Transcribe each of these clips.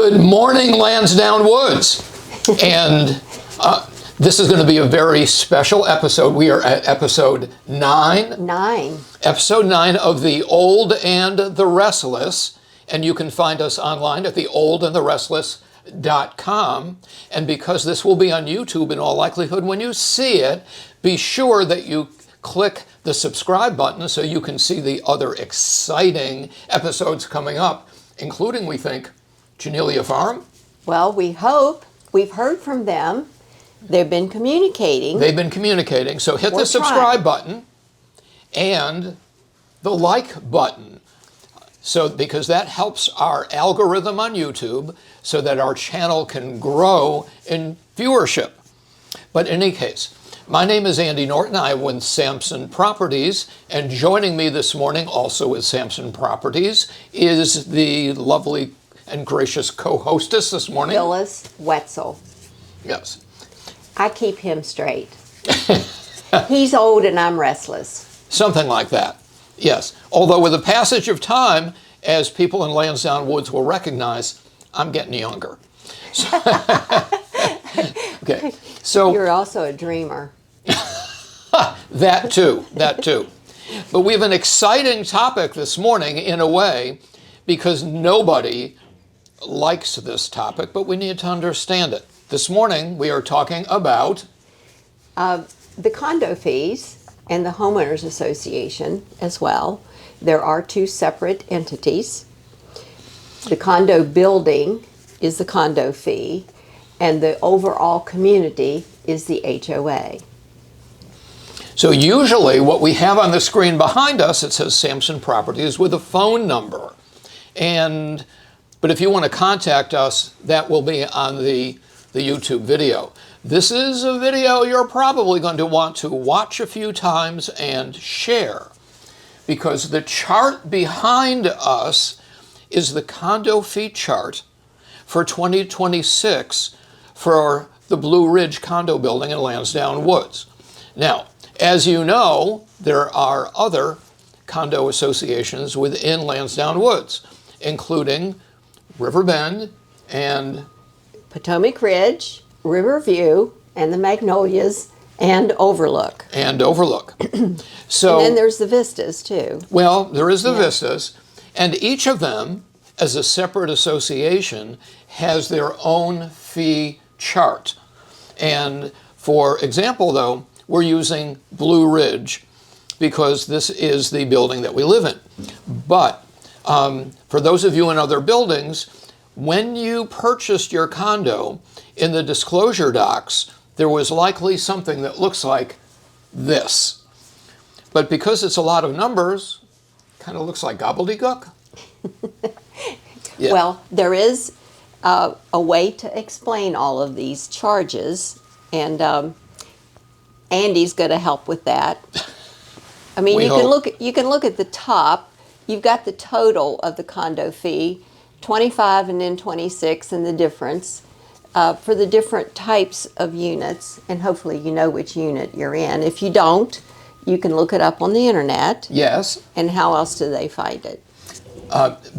Good morning, Lansdowne Woods. And this is going to be a very special episode. We are at episode 9. Episode 9 of The Old and the Restless. And you can find us online at theoldandtherestless.com. And because this will be on YouTube in all likelihood, when you see it, be sure that you click the subscribe button so you can see the other exciting episodes coming up, including, we think, Janelia Farm. Well, we hope. We've heard from them. They've been communicating. So hit the subscribe button and the like button. So because that helps our algorithm on YouTube so that our channel can grow in viewership. But in any case, my name is Andy Norton. I'm with Samson Properties, and joining me this morning, also with Samson Properties, is the lovely and gracious co-hostess this morning, Phyllis Whetzel. Yes. I keep him straight. He's old and I'm restless. Something like that, yes. Although with the passage of time, as people in Lansdowne Woods will recognize, I'm getting younger. Okay, so you're also a dreamer. That too. But we have an exciting topic this morning in a way, because nobody likes this topic, but we need to understand it. This morning we are talking about the condo fees and the homeowners association as well. There are two separate entities. The condo building is the condo fee, and the overall community is the HOA. So usually what we have on the screen behind us, it says Samson Properties with a phone number. But if you want to contact us, that will be on the YouTube video. This is a video you're probably going to want to watch a few times and share, because the chart behind us is the condo fee chart for 2026 for the Blue Ridge condo building in Lansdowne Woods. Now, as you know, there are other condo associations within Lansdowne Woods, including Riverbend and Potomac Ridge, Riverview, and the Magnolias, and Overlook. So, and then there's the Vistas too. Well, there is the Vistas, and each of them, as a separate association, has their own fee chart. And for example, though, we're using Blue Ridge because this is the building that we live in. But for those of you in other buildings, when you purchased your condo, in the disclosure docs, there was likely something that looks like this. But because it's a lot of numbers, kind of looks like gobbledygook. Yeah. Well, there is a way to explain all of these charges, and Andy's going to help with that. I mean, you can look at the top. You've got the total of the condo fee, 25 and then 26, and the difference for the different types of units. And hopefully you know which unit you're in. If you don't, you can look it up on the internet. Yes. And how else do they find it?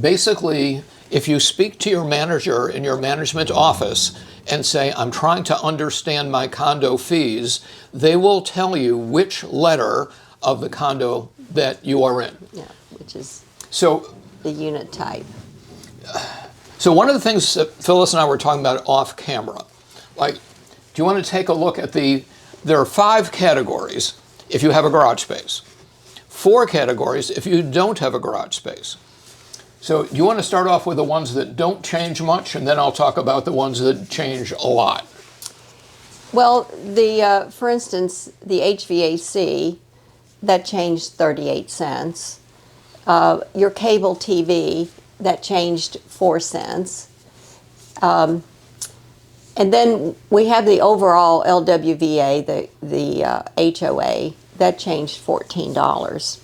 Basically, if you speak to your manager in your management office and say, I'm trying to understand my condo fees, they will tell you which letter of the condo that you are in. Yeah, which is so the unit type. So one of the things that Phyllis and I were talking about off camera, like, do you want to take a look at there are 5 categories if you have a garage space, 4 categories if you don't have a garage space. So do you want to start off with the ones that don't change much, and then I'll talk about the ones that change a lot? Well, for instance, the HVAC, that changed 38 cents. Your cable TV, that changed 4 cents. And then we have the overall LWVA, the HOA, that changed $14.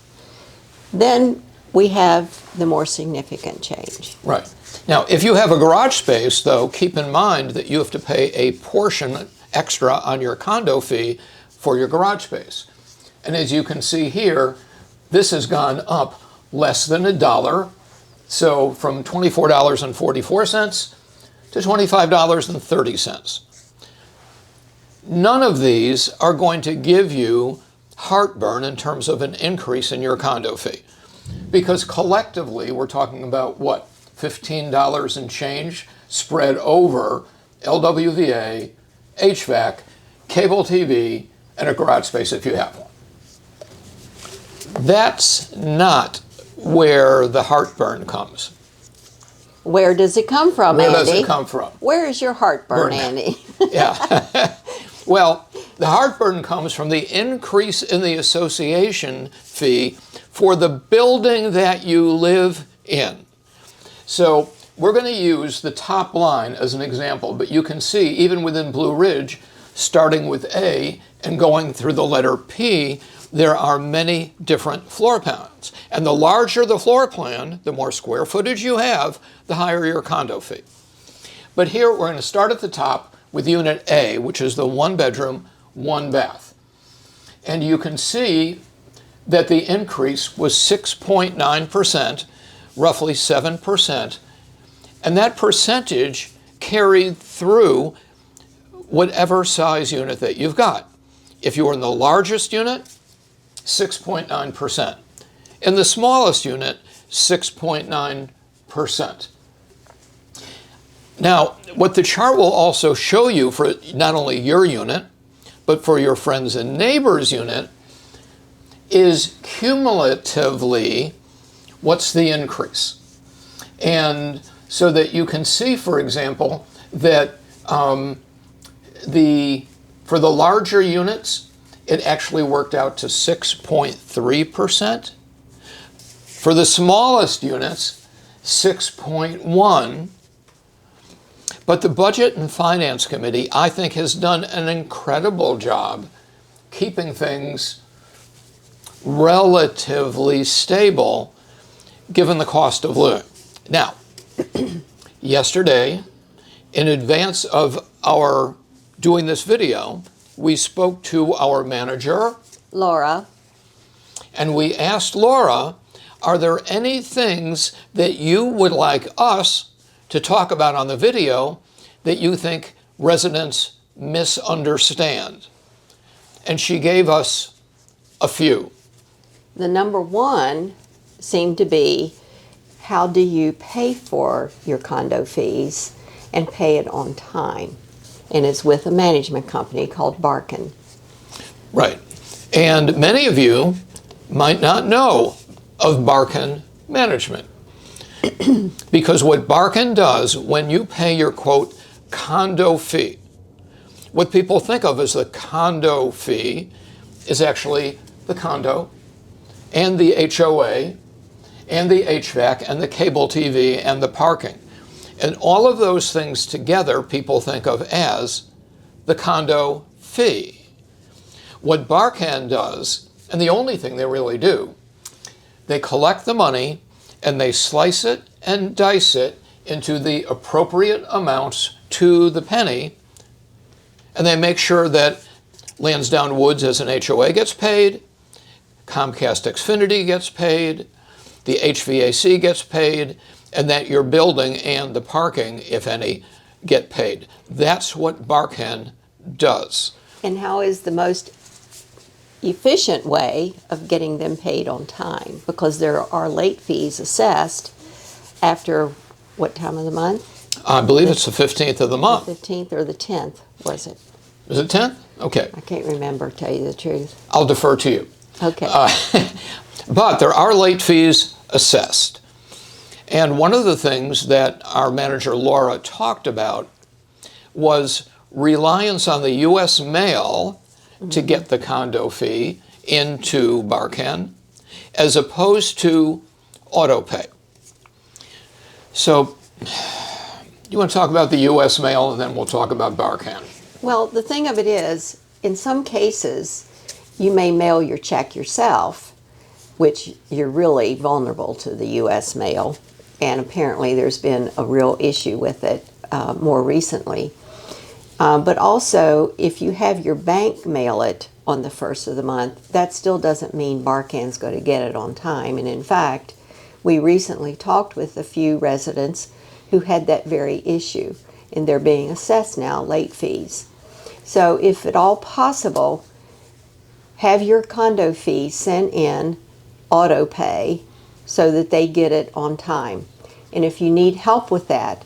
Then we have the more significant change. Right. Now, if you have a garage space, though, keep in mind that you have to pay a portion extra on your condo fee for your garage space. And as you can see here, this has gone up less than $1. So from $24.44 to $25.30. None of these are going to give you heartburn in terms of an increase in your condo fee. Because collectively, we're talking about what? $15 and change spread over LWVA, HVAC, cable TV, and a garage space if you have one. That's not where the heartburn comes. Where does it come from, Where Andy? does it come from? Where is your heartburn, Andy? Yeah. Well, the heartburn comes from the increase in the association fee for the building that you live in. So we're going to use the top line as an example, but you can see even within Blue Ridge, starting with A and going through the letter P, there are many different floor plans. And the larger the floor plan, the more square footage you have, the higher your condo fee. But here we're going to start at the top with unit A, which is the 1 bedroom, 1 bath. And you can see that the increase was 6.9%, roughly 7%. And that percentage carried through whatever size unit that you've got. If you were in the largest unit, 6.9%. In the smallest unit, 6.9%. Now, what the chart will also show you for not only your unit, but for your friends and neighbors' unit, is cumulatively what's the increase. And so that you can see, for example, that for the larger units, it actually worked out to 6.3%. For the smallest units, 6.1%. But the Budget and Finance Committee, I think, has done an incredible job keeping things relatively stable given the cost of living. Now, yesterday, in advance of our doing this video, we spoke to our manager, Laura. and we asked Laura, are there any things that you would like us to talk about on the video that you think residents misunderstand? And she gave us a few. The number one seemed to be, how do you pay for your condo fees and pay it on time? And it's with a management company called Barkan. Right. And many of you might not know of Barkan Management. Because what Barkan does when you pay your, quote, condo fee, what people think of as the condo fee is actually the condo and the HOA and the HVAC and the cable TV and the parking. And all of those things together people think of as the condo fee. What Barkan does, and the only thing they really do, they collect the money and they slice it and dice it into the appropriate amounts to the penny, and they make sure that Lansdowne Woods as an HOA gets paid, Comcast xFinity gets paid, the HVAC gets paid, and that your building and the parking, if any, get paid. That's what Barkan does. And how is the most efficient way of getting them paid on time? Because there are late fees assessed after what time of the month? I believe it's the 15th of the month. The 15th or the 10th, was it? Is it 10th? Okay. I can't remember, to tell you the truth. I'll defer to you. Okay. But there are late fees assessed. And one of the things that our manager Laura talked about was reliance on the U.S. mail to get the condo fee into Barkan, as opposed to auto pay. So you want to talk about the U.S. mail, and then we'll talk about Barkan. Well, the thing of it is, in some cases, you may mail your check yourself, which you're really vulnerable to the U.S. mail, and apparently there's been a real issue with it more recently. But also, if you have your bank mail it on the first of the month, that still doesn't mean Barkan's going to get it on time. And in fact, we recently talked with a few residents who had that very issue. and they're being assessed now, late fees. So if at all possible, have your condo fee sent in auto pay so that they get it on time. And if you need help with that,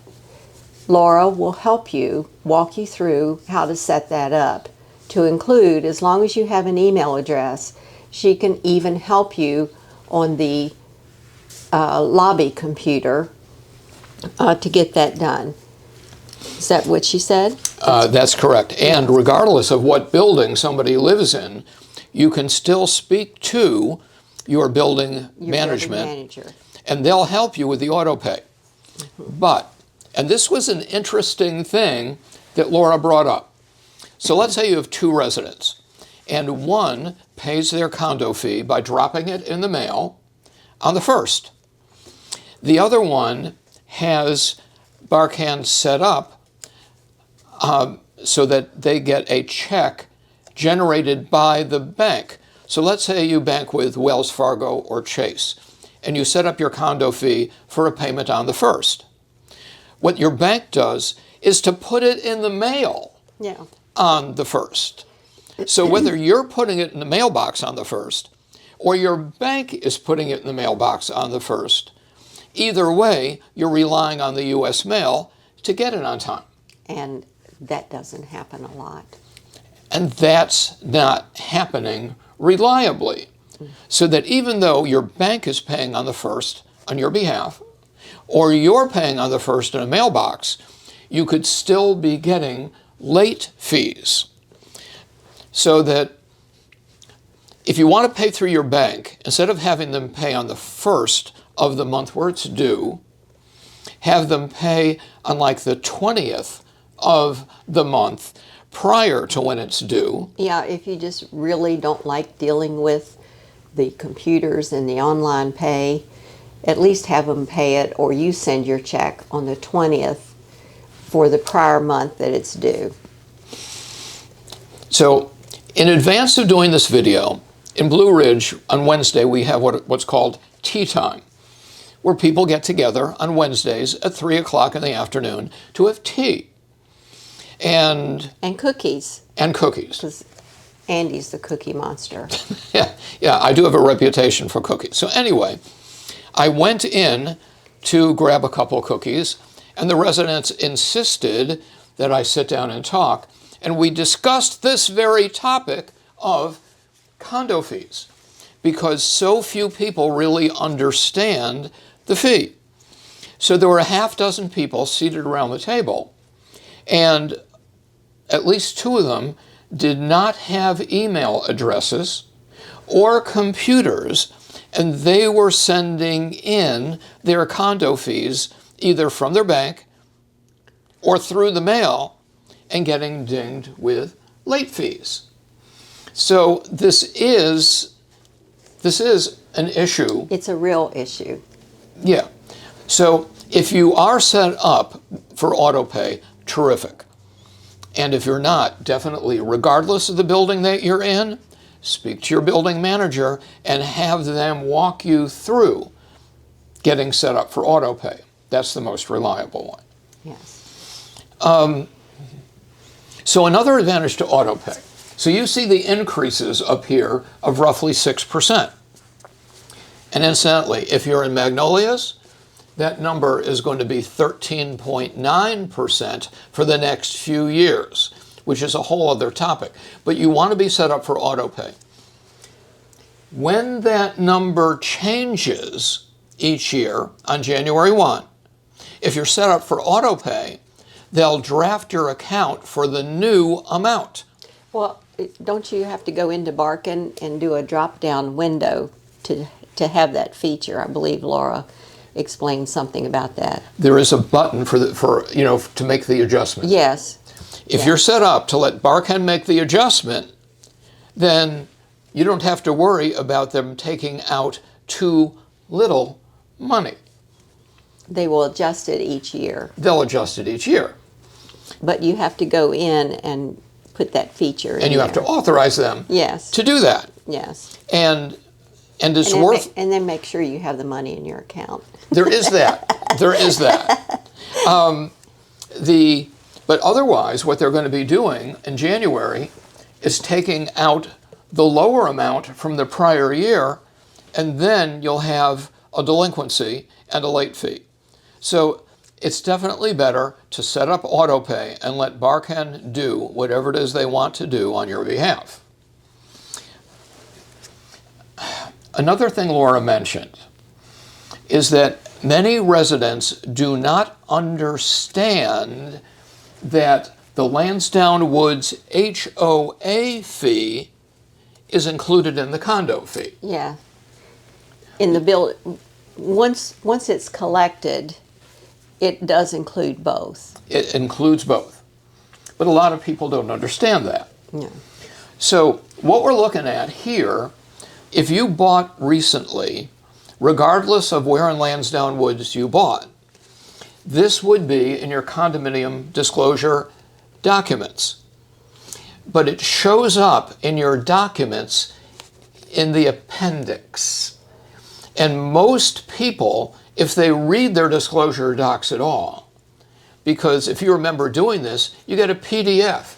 Laura will help you, walk you through how to set that up. To include, as long as you have an email address, she can even help you on the lobby computer to get that done. Is that what she said? That's correct. And regardless of what building somebody lives in, you can still speak to your building management, manager, and they'll help you with the auto pay. But, and this was an interesting thing that Laura brought up. So let's say you have two residents, and one pays their condo fee by dropping it in the mail on the 1st. The other one has Barkan set up so that they get a check generated by the bank. So let's say you bank with Wells Fargo or Chase, and you set up your condo fee for a payment on the 1st. What your bank does is to put it in the mail on the 1st. So whether you're putting it in the mailbox on the 1st or your bank is putting it in the mailbox on the 1st, either way, you're relying on the U.S. mail to get it on time. And that doesn't happen a lot. And that's not happening reliably. So that even though your bank is paying on the 1st on your behalf, or you're paying on the 1st in a mailbox, you could still be getting late fees. So that if you want to pay through your bank, instead of having them pay on the 1st of the month where it's due, have them pay on like the 20th of the month prior to when it's due. Yeah, if you just really don't like dealing with the computers and the online pay, at least have them pay it, or you send your check on the 20th for the prior month that it's due. So in advance of doing this video, in Blue Ridge on Wednesday we have what's called tea time, where people get together on Wednesdays at 3 o'clock in the afternoon to have tea. And cookies. And cookies. Because Andy's the cookie monster. Yeah, I do have a reputation for cookies. So anyway, I went in to grab a couple of cookies, and the residents insisted that I sit down and talk, and we discussed this very topic of condo fees, because so few people really understand the fee. So there were a half dozen people seated around the table, and at least two of them did not have email addresses or computers, and they were sending in their condo fees either from their bank or through the mail and getting dinged with late fees. So this is an issue. It's a real issue. Yeah. So if you are set up for auto pay, terrific. And if you're not, definitely, regardless of the building that you're in, speak to your building manager and have them walk you through getting set up for auto pay. That's the most reliable one. Yes. So another advantage to auto pay. So you see the increases up here of roughly 6%. And incidentally, if you're in Magnolias, that number is going to be 13.9% for the next few years, which is a whole other topic. But you want to be set up for auto pay. When that number changes each year on January 1, if you're set up for auto pay, they'll draft your account for the new amount. Well, don't you have to go into Barkan and do a drop-down window to have that feature? I believe Laura explain something about that. There is a button to make the adjustment. Yes. If you're set up to let Barkan make the adjustment, then you don't have to worry about them taking out too little money. They will adjust it each year. They'll adjust it each year. But you have to go in and put that feature in. And you have to authorize them to do that. Yes. And it's and worth... And then make sure you have the money in your account. There is that. There is that. But otherwise, what they're going to be doing in January is taking out the lower amount from the prior year, and then you'll have a delinquency and a late fee. So it's definitely better to set up auto pay and let Barkan do whatever it is they want to do on your behalf. Another thing Laura mentioned is that many residents do not understand that the Lansdowne Woods HOA fee is included in the condo fee. Yeah. In the bill, once it's collected, it does include both. It includes both. But a lot of people don't understand that. Yeah. So what we're looking at here, if you bought recently, regardless of where in Lansdowne Woods you bought, this would be in your condominium disclosure documents. But it shows up in your documents in the appendix. And most people, if they read their disclosure docs at all, because if you remember doing this, you get a PDF.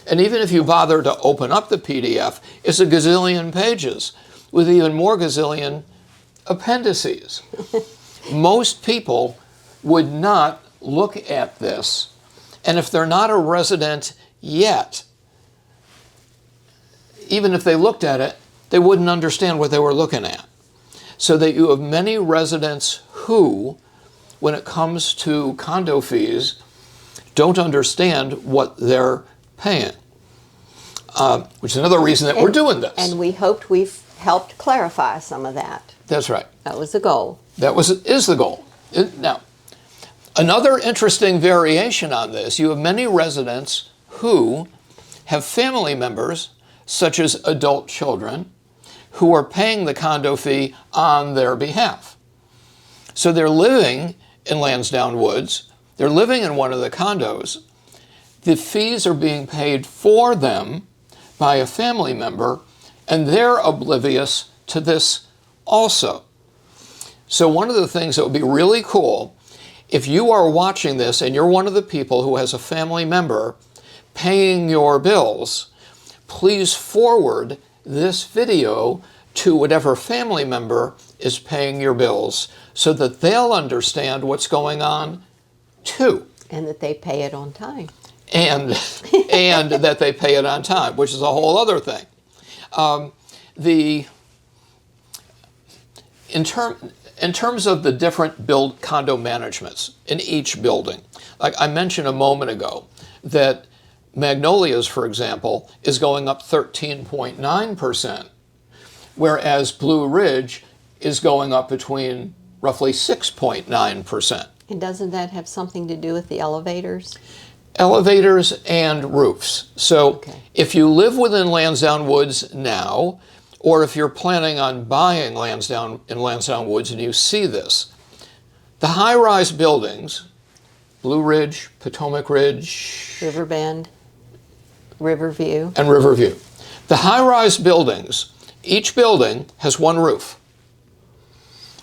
And even if you bother to open up the PDF, it's a gazillion pages with even more gazillion appendices. Most people would not look at this. And if they're not a resident yet, even if they looked at it, they wouldn't understand what they were looking at. So that you have many residents who, when it comes to condo fees, don't understand what they're paying, which is another reason that we're doing this. And we hoped we've helped clarify some of that. That's right. That was the goal. Is the goal. Now, another interesting variation on this, you have many residents who have family members, such as adult children, who are paying the condo fee on their behalf. So they're living in Lansdowne Woods, they're living in one of the condos, the fees are being paid for them by a family member, and they're oblivious to this also. So one of the things that would be really cool, if you are watching this and you're one of the people who has a family member paying your bills, please forward this video to whatever family member is paying your bills so that they'll understand what's going on too. And that they pay it on time. And that they pay it on time, which is a whole other thing. In terms of the different condo managements in each building, like I mentioned a moment ago, that Magnolias, for example, is going up 13.9%, whereas Blue Ridge is going up between roughly 6.9%. And doesn't that have something to do with the elevators? Elevators and roofs. So if you live within Lansdowne Woods now, or if you're planning on buying in Lansdowne Woods and you see this, the high-rise buildings, Blue Ridge, Potomac Ridge, Riverbend, Riverview. And Riverview. The high-rise buildings, each building has one roof.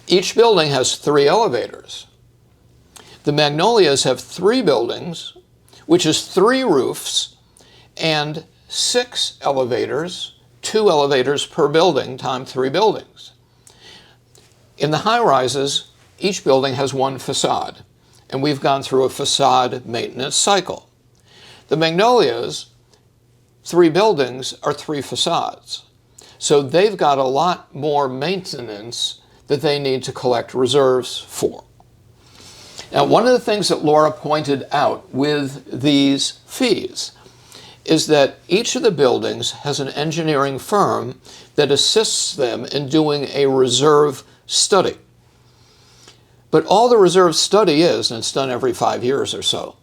Each building has 3 elevators. The Magnolias have 3 buildings, which is 3 roofs and 6 elevators, 2 elevators per building times 3 buildings. In the high-rises, each building has 1 facade, and we've gone through a facade maintenance cycle. The Magnolias, 3 buildings are 3 facades. So they've got a lot more maintenance that they need to collect reserves for. Now, one of the things that Laura pointed out with these fees is that each of the buildings has an engineering firm that assists them in doing a reserve study. But all the reserve study is, and it's done every 5 years or so,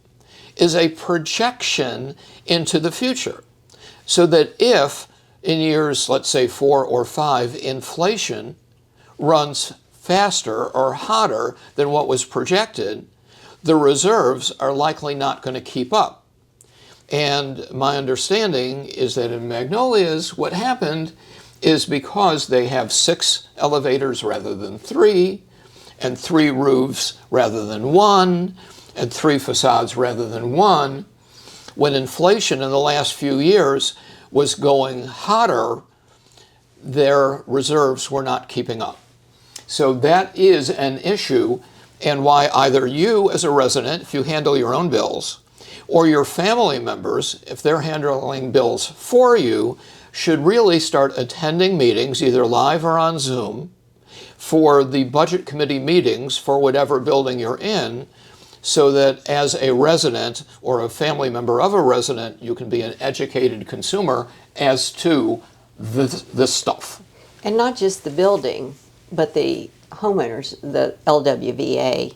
is a projection into the future. So that if in years, let's say 4 or 5, inflation runs faster or hotter than what was projected, the reserves are likely not going to keep up. And my understanding is that in Magnolias, what happened is because they have 6 elevators rather than 3, and 3 roofs rather than 1, and 3 facades rather than 1, when inflation in the last few years was going hotter, their reserves were not keeping up. So that is an issue, and why either you as a resident, if you handle your own bills, or your family members, if they're handling bills for you, should really start attending meetings, either live or on Zoom, for the budget committee meetings for whatever building you're in, so that as a resident or a family member of a resident, you can be an educated consumer as to this stuff. And not just the building, but the homeowners, the LWVA,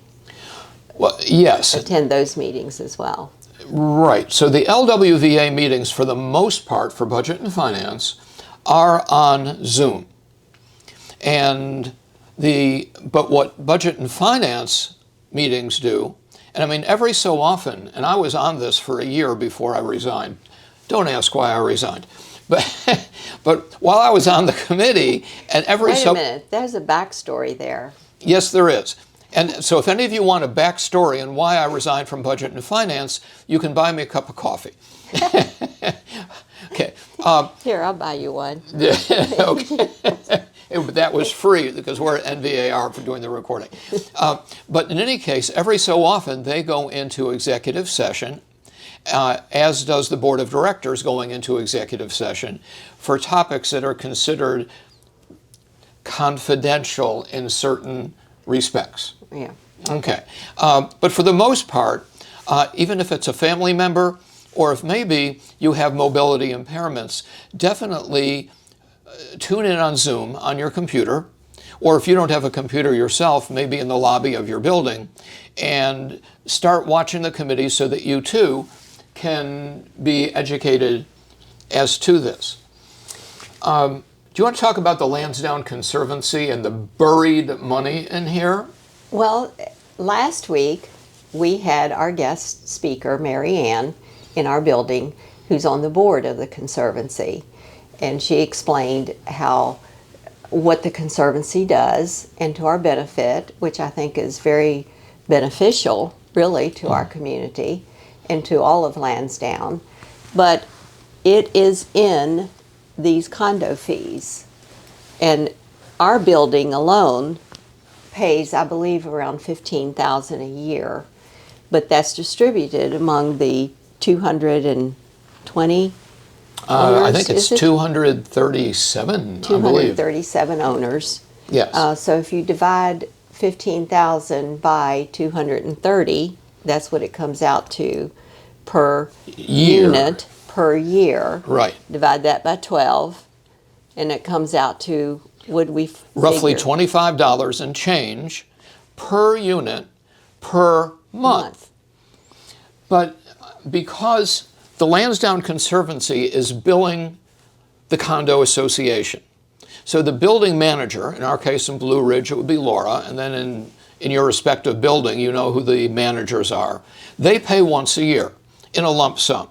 Well, yes. attend those meetings as well. Right. So the LWVA meetings, for the most part, for budget and finance, are on Zoom. But what budget and finance meetings do, and I mean every so often, and I was on this for a year before I resigned. Don't ask why I resigned. But while I was on the committee, and Wait a minute, there's a backstory there. Yes, there is. And so if any of you want a backstory on why I resigned from budget and finance, you can buy me a cup of coffee. Okay. Here, I'll buy you one. Okay. That was free because we're at NVAR for doing the recording. But in any case, every so often they go into executive session, as does the board of directors going into executive session for topics that are considered confidential in certain respects. Yeah. Okay. But for the most part, even if it's a family member or if maybe you have mobility impairments, definitely tune in on Zoom on your computer, or if you don't have a computer yourself, maybe in the lobby of your building, and start watching the committee so that you too can be educated as to this. Do you want to talk about the Lansdowne Conservancy and the buried money in here? Well, last week we had our guest speaker, Mary Ann, in our building, who's on the board of the Conservancy. And she explained what the Conservancy does and to our benefit, which I think is very beneficial, really, to our community and to all of Lansdowne. But it is in these condo fees. And our building alone pays, I believe, around $15,000 a year. But that's distributed among the 220 owners. I think it's 237, I believe. 237 owners. Yes. So if you divide 15,000 by 230, that's what it comes out to per unit per year. Right. Divide that by 12, and it comes out to, roughly $25 and change per unit per month. But because the Lansdowne Conservancy is billing the condo association, so the building manager, in our case in Blue Ridge it would be Laura, and then in your respective building you know who the managers are, they pay once a year in a lump sum.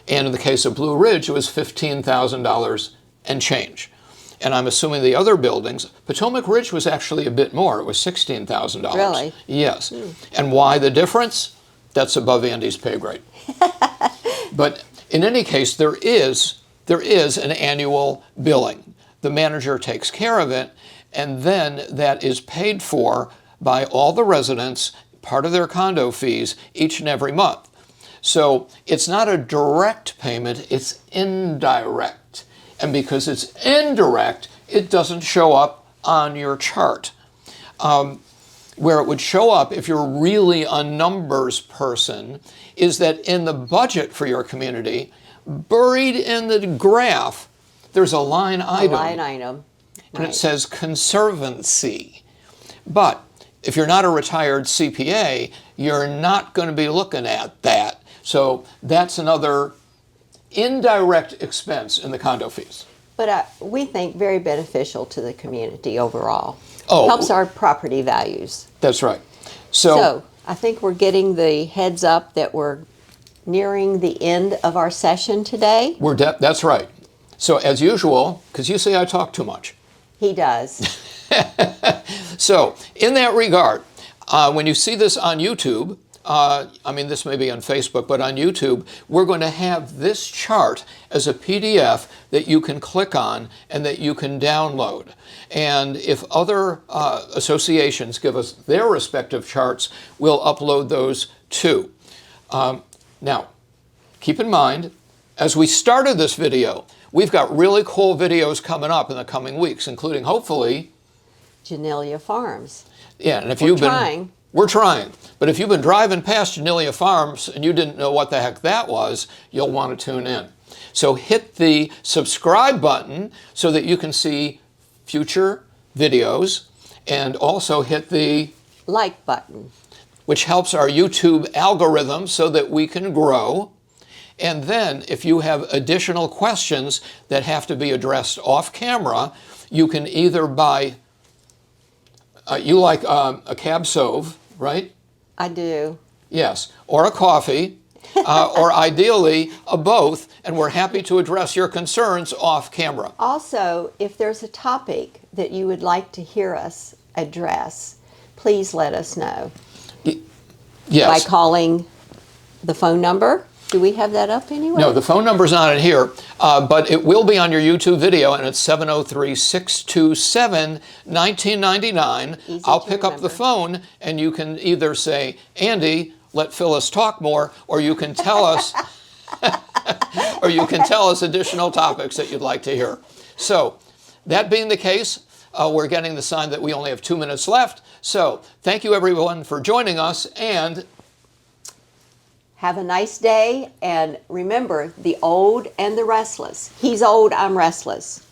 And in the case of Blue Ridge it was $15,000 and change. And I'm assuming the other buildings, Potomac Ridge was actually a bit more. It was $16,000. Really? Yes. And why the difference? That's above Andy's pay grade. But in any case, there is an annual billing. The manager takes care of it, and then that is paid for by all the residents, part of their condo fees, each and every month. So it's not a direct payment, it's indirect. And because it's indirect, it doesn't show up on your chart. Where it would show up if you're really a numbers person is that in the budget for your community, buried in the graph, there's a line item. A line item. And it says Conservancy. But if you're not a retired CPA, you're not going to be looking at that. So that's another indirect expense in the condo fees. But we think very beneficial to the community overall. Oh. Helps our property values. That's right. So I think we're getting the heads up that we're nearing the end of our session today. That's right. So as usual, because you say I talk too much. He does. So in that regard, when you see this on YouTube, I mean, this may be on Facebook, but on YouTube, we're going to have this chart as a PDF that you can click on and that you can download. And if other associations give us their respective charts, we'll upload those too. Now, keep in mind, as we started this video, we've got really cool videos coming up in the coming weeks, including, hopefully, Janelia Farms. Yeah, and if We're trying. We're trying. But if you've been driving past Janelia Farms and you didn't know what the heck that was, you'll want to tune in. So hit the subscribe button so that you can see future videos, and also hit the like button, which helps our YouTube algorithm so that we can grow. And then if you have additional questions that have to be addressed off camera, you can either buy, you like a cab sauv, right? I do. Yes, or a coffee, or ideally a both, and we're happy to address your concerns off camera. Also, if there's a topic that you would like to hear us address, please let us know. Yes. By calling the phone number. Do we have that up anyway? No, the phone number's not in here, but it will be on your YouTube video, and it's 703-627-1999. I'll pick up the phone, and you can either say, Andy, let Phyllis talk more, or you can tell us, or you can tell us additional topics that you'd like to hear. So, that being the case, we're getting the sign that we only have 2 minutes left. So, thank you everyone for joining us, and have a nice day, and remember, the old and the restless. He's old, I'm restless.